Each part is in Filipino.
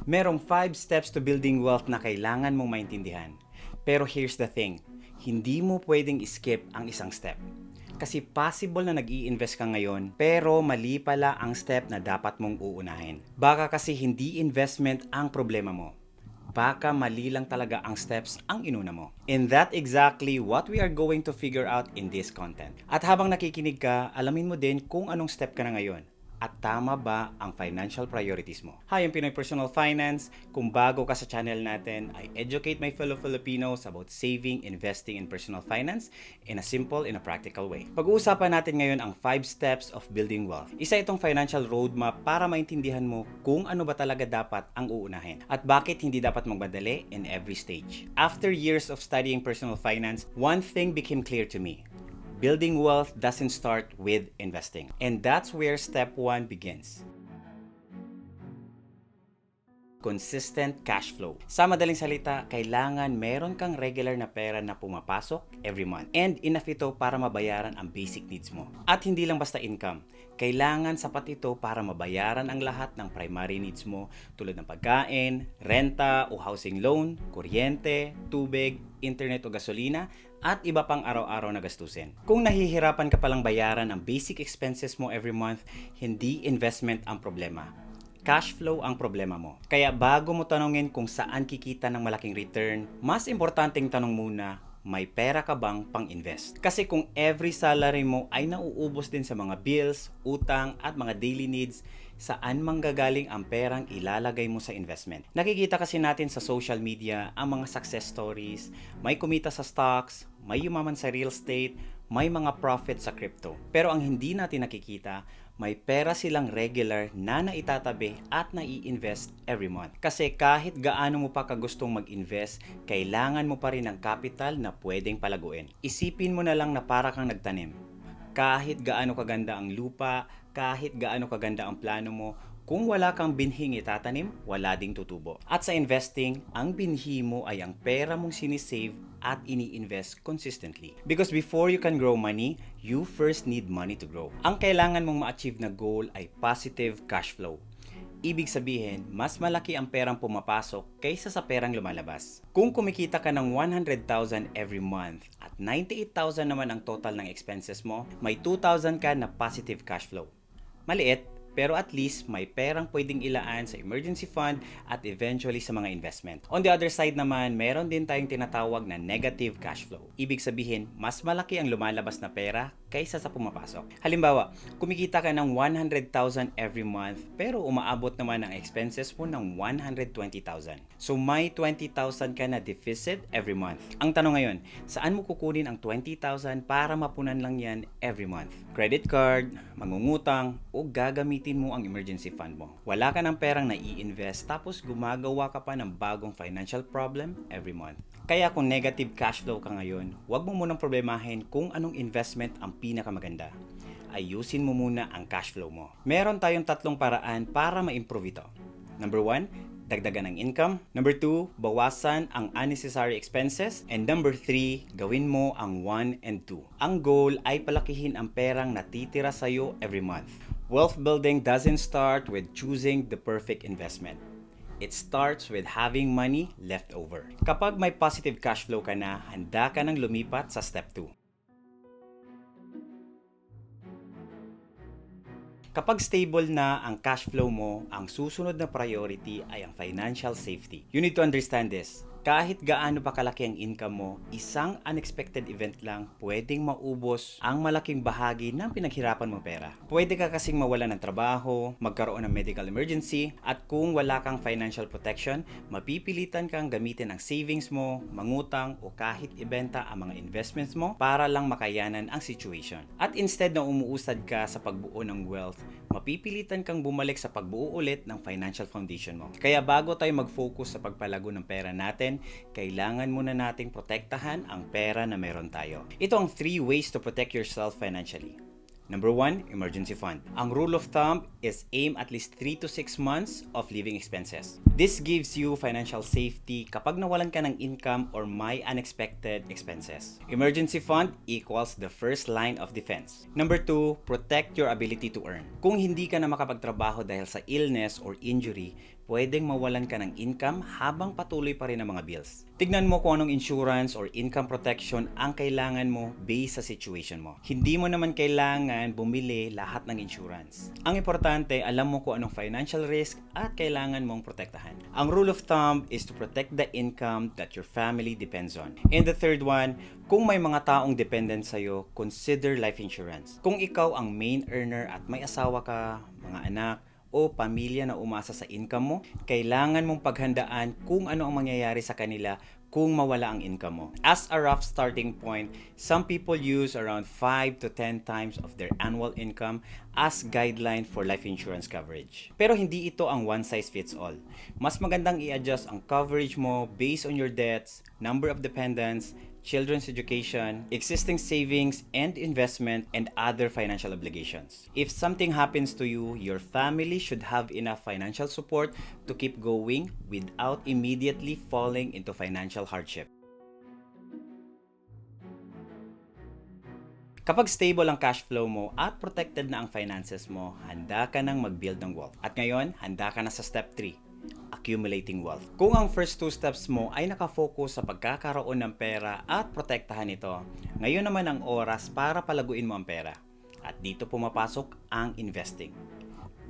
Merong 5 steps to building wealth na kailangan mong maintindihan. Pero here's the thing, hindi mo pwedeng skip ang isang step. Kasi possible na nag-i-invest ka ngayon, pero mali pala ang step na dapat mong uunahin. Baka kasi hindi investment ang problema mo. Baka mali lang talaga ang steps ang inuna mo. And that exactly what we are going to figure out in this content. At habang nakikinig ka, alamin mo din kung anong step ka na ngayon. At tama ba ang financial priorities mo? Hi, I'm Pinoy Personal Finance. Kung bago ka sa channel natin, I educate my fellow Filipinos about saving, investing, and personal finance in a simple and a practical way. Pag-uusapan natin ngayon ang 5 steps of building wealth. Isa itong financial roadmap para maintindihan mo kung ano ba talaga dapat ang uunahin at bakit hindi dapat magmadali in every stage. After years of studying personal finance, one thing became clear to me. Building wealth doesn't start with investing. And that's where step 1 begins. Consistent cash flow. Sa madaling salita, kailangan meron kang regular na pera na pumapasok every month. And enough ito para mabayaran ang basic needs mo. At hindi lang basta income. Kailangan sapat ito para mabayaran ang lahat ng primary needs mo tulad ng pagkain, renta o housing loan, kuryente, tubig, internet o gasolina, at iba pang araw-araw na gastusin. Kung nahihirapan ka palang bayaran ang basic expenses mo every month, hindi investment ang problema. Cash flow ang problema mo. Kaya bago mo tanongin kung saan kikita ng malaking return, mas importanteng tanong muna, may pera ka bang pang-invest? Kasi kung every salary mo ay nauubos din sa mga bills, utang at mga daily needs, saan manggagaling ang perang ilalagay mo sa investment? Nakikita kasi natin sa social media ang mga success stories, may kumita sa stocks, may yumaman sa real estate, may mga profit sa crypto. Pero ang hindi natin nakikita, may pera silang regular na naitatabi at nai-invest every month. Kasi kahit gaano mo pa kagustong mag-invest, kailangan mo pa rin ng capital na pwedeng palaguin. Isipin mo na lang na para kang nagtanim. Kahit gaano kaganda ang lupa, kahit gaano kaganda ang plano mo, kung wala kang binhing itatanim, wala ding tutubo. At sa investing, ang binhi mo ay ang pera mong sinisave at ini-invest consistently. Because before you can grow money, you first need money to grow. Ang kailangan mong ma-achieve na goal ay positive cash flow. Ibig sabihin, mas malaki ang perang pumapasok kaysa sa perang lumalabas. Kung kumikita ka ng 100,000 every month at 98,000 naman ang total ng expenses mo, may 2,000 ka na positive cash flow. Maliit, pero at least may perang pwedeng ilaan sa emergency fund at eventually sa mga investment. On the other side naman, meron din tayong tinatawag na negative cash flow. Ibig sabihin, mas malaki ang lumalabas na pera kaysa sa pumapasok. Halimbawa, kumikita ka ng 100,000 every month pero umaabot naman ang expenses mo ng 120,000. So may 20,000 ka na deficit every month. Ang tanong ngayon, saan mo kukunin ang 20,000 para mapunan lang yan every month? Credit card, mangungutang, o gagamitin mo ang emergency fund mo. Wala ka ng perang na i-invest tapos gumagawa ka pa ng bagong financial problem every month. Kaya kung negative cash flow ka ngayon, huwag mo munang problemahin kung anong investment ang pinakamaganda. Ayusin mo muna ang cash flow mo. Meron tayong 3 paraan para ma-improve ito. Number 1, dagdagan ng income. Number 2, bawasan ang unnecessary expenses. And number 3, gawin mo ang 1 and 2. Ang goal ay palakihin ang perang natitira sa'yo every month. Wealth building doesn't start with choosing the perfect investment. It starts with having money left over. Kapag may positive cash flow ka na, handa ka nang lumipat sa step 2. Kapag stable na ang cash flow mo, ang susunod na priority ay ang financial safety. You need to understand this. Kahit gaano pa kalaki ang income mo, isang unexpected event lang pwedeng maubos ang malaking bahagi ng pinaghirapan mong pera. Pwede ka kasing mawalan ng trabaho, magkaroon ng medical emergency, at kung wala kang financial protection, mapipilitan kang gamitin ang savings mo, mangutang o kahit ibenta ang mga investments mo para lang makayanan ang situation. At instead na umuusad ka sa pagbuo ng wealth, mapipilitan kang bumalik sa pagbuo ulit ng financial foundation mo. Kaya bago tayo mag-focus sa pagpalago ng pera natin, kailangan muna nating protektahan ang pera na meron tayo. Ito ang 3 ways to protect yourself financially. Number 1, emergency fund. Ang rule of thumb is aim at least 3 to 6 months of living expenses. This gives you financial safety kapag nawalan ka ng income or may unexpected expenses. Emergency fund equals the first line of defense. Number 2, protect your ability to earn. Kung hindi ka na makapagtrabaho dahil sa illness or injury, pwedeng mawalan ka ng income habang patuloy pa rin ang mga bills. Tignan mo kung anong insurance or income protection ang kailangan mo based sa situation mo. Hindi mo naman kailangan bumili lahat ng insurance. Ang importante, alam mo kung anong financial risk at kailangan mong protektahan. Ang rule of thumb is to protect the income that your family depends on. And the third one, kung may mga taong dependent sa'yo, consider life insurance. Kung ikaw ang main earner at may asawa ka, mga anak, o pamilya na umasa sa income mo, kailangan mong paghandaan kung ano ang mangyayari sa kanila kung mawala ang income mo. As a rough starting point, some people use around 5 to 10 times of their annual income as guideline for life insurance coverage. Pero hindi ito ang one size fits all. Mas magandang i-adjust ang coverage mo based on your debts, number of dependents, children's education, existing savings and investment, and other financial obligations. If something happens to you, your family should have enough financial support to keep going without immediately falling into financial hardship. Kapag stable ang cash flow mo at protected na ang finances mo, handa ka nang mag-build ng wealth. At ngayon, handa ka na sa step 3. Accumulating wealth. Kung ang first 2 steps mo ay nakafocus sa pagkakaroon ng pera at protektahan ito, ngayon naman ang oras para palaguin mo ang pera. At dito pumapasok ang investing.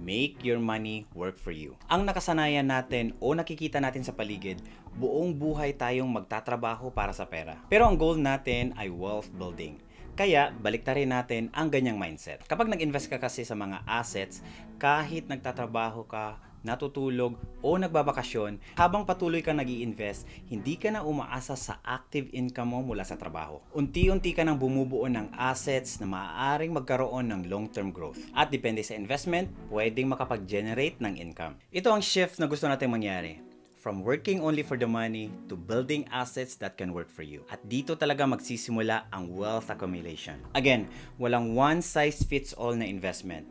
Make your money work for you. Ang nakasanayan natin o nakikita natin sa paligid, buong buhay tayong magtatrabaho para sa pera. Pero ang goal natin ay wealth building. Kaya, baliktarin natin ang ganyang mindset. Kapag nag-invest ka kasi sa mga assets, kahit nagtatrabaho ka, natutulog o nagbabakasyon, habang patuloy ka nag-i-invest, hindi ka na umaasa sa active income mo mula sa trabaho. Unti-unti ka nang bumubuo ng assets na maaaring magkaroon ng long-term growth. At depende sa investment, pwedeng makapag-generate ng income. Ito ang shift na gusto natin mangyari. From working only for the money to building assets that can work for you. At dito talaga magsisimula ang wealth accumulation. Again, walang one-size-fits-all na investment.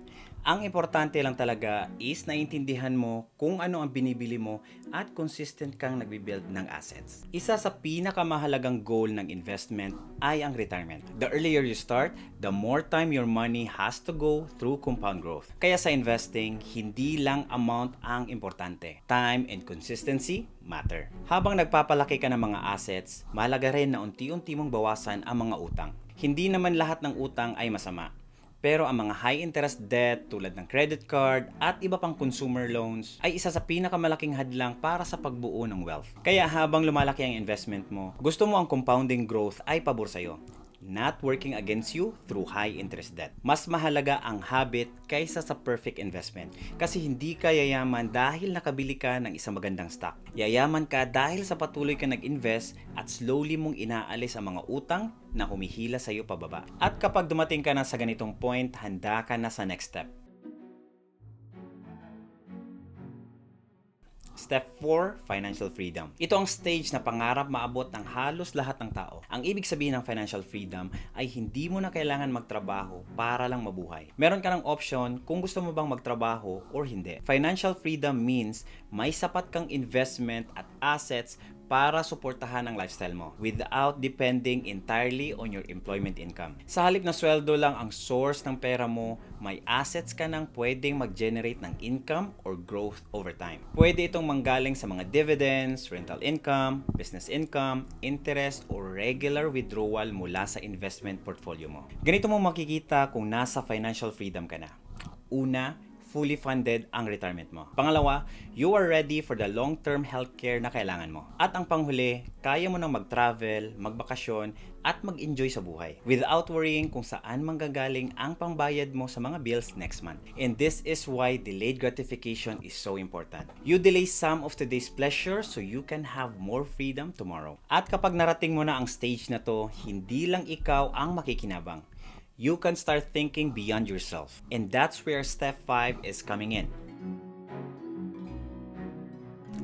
Ang importante lang talaga is naiintindihan mo kung ano ang binibili mo at consistent kang nagbibuild ng assets. Isa sa pinakamahalagang goal ng investment ay ang retirement. The earlier you start, the more time your money has to go through compound growth. Kaya sa investing, hindi lang amount ang importante. Time and consistency matter. Habang nagpapalaki ka ng mga assets, mahalaga rin na unti-unti mong bawasan ang mga utang. Hindi naman lahat ng utang ay masama. Pero ang mga high-interest debt tulad ng credit card at iba pang consumer loans ay isa sa pinakamalaking hadlang para sa pagbuo ng wealth. Kaya habang lumalaki ang investment mo, gusto mo ang compounding growth ay pabor sa'yo, not working against you through high-interest debt. Mas mahalaga ang habit kaysa sa perfect investment kasi hindi ka yayaman dahil nakabili ka ng isang magandang stock. Yayaman ka dahil sa patuloy ka nag-invest at slowly mong inaalis ang mga utang na humihila sa iyo pababa. At kapag dumating ka na sa ganitong point, handa ka na sa next step. Step 4, financial freedom. Ito ang stage na pangarap maabot ng halos lahat ng tao. Ang ibig sabihin ng financial freedom ay hindi mo na kailangan magtrabaho para lang mabuhay. Meron ka ng option kung gusto mo bang magtrabaho or hindi. Financial freedom means may sapat kang investment at assets para suportahan ang lifestyle mo without depending entirely on your employment income. Sa halip na sweldo lang ang source ng pera mo, may assets ka nang pwedeng mag-generate ng income or growth over time. Pwede itong manggaling sa mga dividends, rental income, business income, interest, or regular withdrawal mula sa investment portfolio mo. Ganito mo makikita kung nasa financial freedom ka na. Una, fully funded ang retirement mo. Pangalawa, you are ready for the long-term healthcare na kailangan mo. At ang panghuli, kaya mo nang mag-travel, magbakasyon, at mag-enjoy sa buhay without worrying kung saan manggagaling ang pangbayad mo sa mga bills next month. And this is why delayed gratification is so important. You delay some of today's pleasure so you can have more freedom tomorrow. At kapag narating mo na ang stage na to, hindi lang ikaw ang makikinabang. You can start thinking beyond yourself. And that's where step 5 is coming in.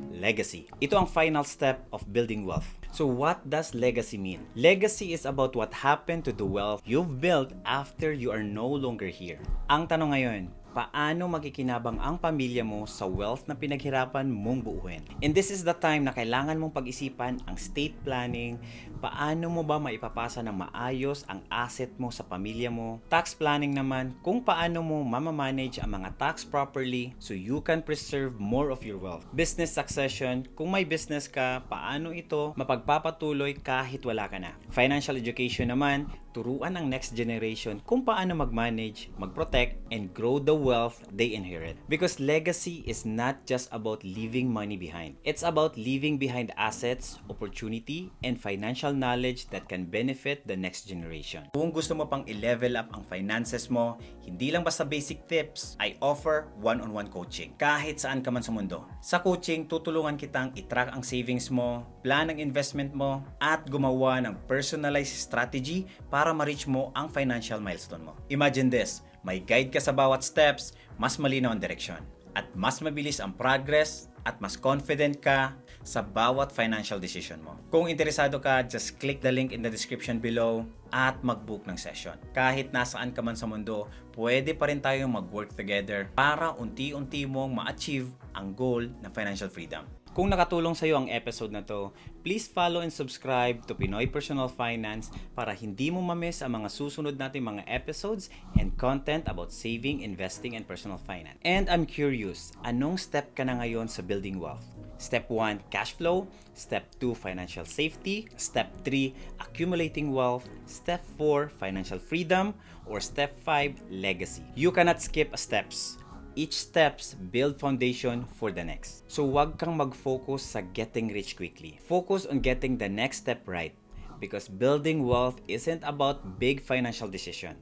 Legacy. Ito ang final step of building wealth. So what does legacy mean? Legacy is about what happened to the wealth you've built after you are no longer here. Ang tanong ngayon, paano makikinabang ang pamilya mo sa wealth na pinaghirapan mong buuin. And this is the time na kailangan mong pag-isipan ang estate planning, paano mo ba maipapasa ng maayos ang asset mo sa pamilya mo. Tax planning naman, kung paano mo mamamanage ang mga tax properly so you can preserve more of your wealth. Business succession, kung may business ka, paano ito mapagpapatuloy kahit wala ka na. Financial education naman, turuan ang next generation kung paano mag-manage, mag-protect, and grow the wealth they inherit. Because legacy is not just about leaving money behind. It's about leaving behind assets, opportunity, and financial knowledge that can benefit the next generation. Kung gusto mo pang i-level up ang finances mo, hindi lang basta basic tips, I offer one-on-one coaching. Kahit saan ka man sa mundo. Sa coaching, tutulungan kitang i-track ang savings mo, plan ang investment mo, at gumawa ng personalized strategy para ma-reach mo ang financial milestone mo. Imagine this, may guide ka sa bawat steps, mas malinaw ang direksyon, at mas mabilis ang progress, at mas confident ka sa bawat financial decision mo. Kung interesado ka, just click the link in the description below at mag-book ng session. Kahit nasaan ka man sa mundo, pwede pa rin tayong mag-work together para unti-unti mong ma-achieve ang goal ng financial freedom. Kung nakatulong sa iyo ang episode na to, please follow and subscribe to Pinoy Personal Finance para hindi mo ma-miss ang mga susunod nating mga episodes and content about saving, investing, and personal finance. And I'm curious, anong step ka na ngayon sa building wealth? Step 1, cash flow. Step 2, financial safety. Step 3, accumulating wealth. Step 4, financial freedom. Or Step 5, legacy. You cannot skip steps. Each steps build foundation for the next. So wag kang mag-focus sa getting rich quickly. Focus on getting the next step right. Because building wealth isn't about big financial decision.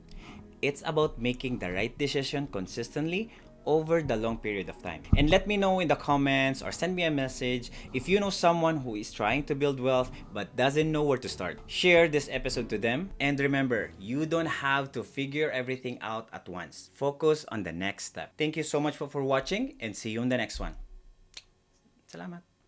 It's about making the right decision consistently over the long period of time. And let me know in the comments or send me a message if you know someone who is trying to build wealth but doesn't know where to start. Share this episode to them. And remember, you don't have to figure everything out at once. Focus on the next step. Thank you so much for watching and see you in the next one. Salamat.